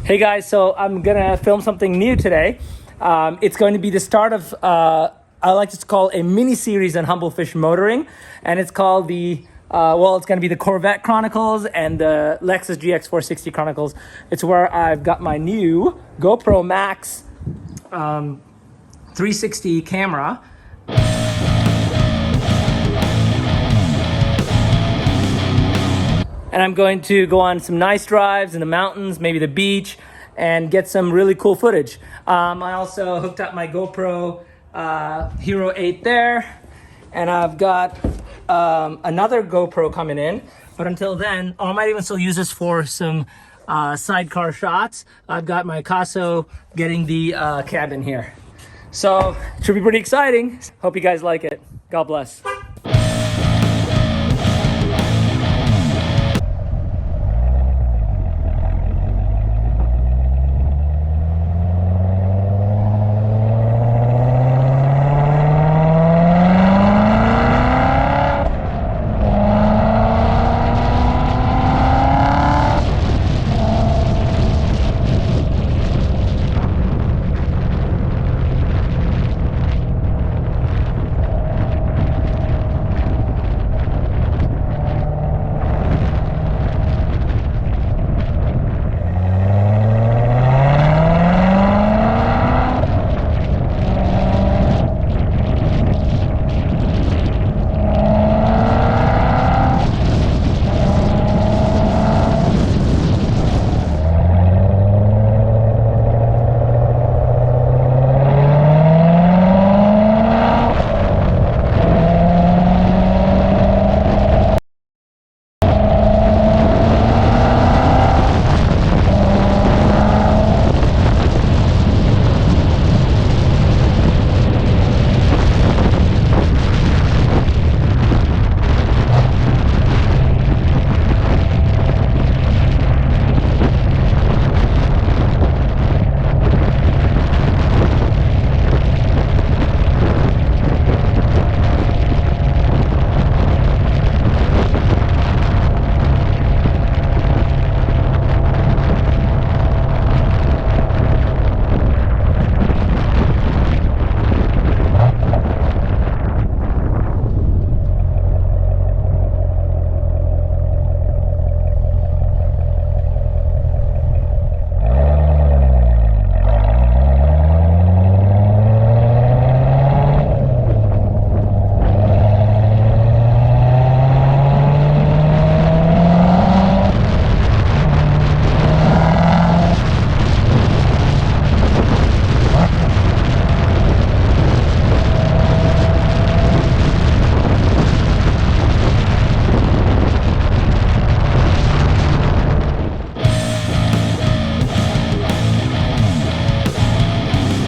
Hey guys, so I'm gonna film something new today. It's going to be the start of, I like to call a mini series on Humblefish motoring, and it's called it's gonna be the Corvette Chronicles and the Lexus GX 460 Chronicles. It's where I've got my new GoPro Max 360 camera. And I'm going to go on some nice drives in the mountains, maybe the beach, and get some really cool footage. I also hooked up my GoPro Hero 8 there, and I've got another GoPro coming in. But until then, I might even still use this for some sidecar shots. I've got my Casso getting the cabin here. So it should be pretty exciting. Hope you guys like it. God bless.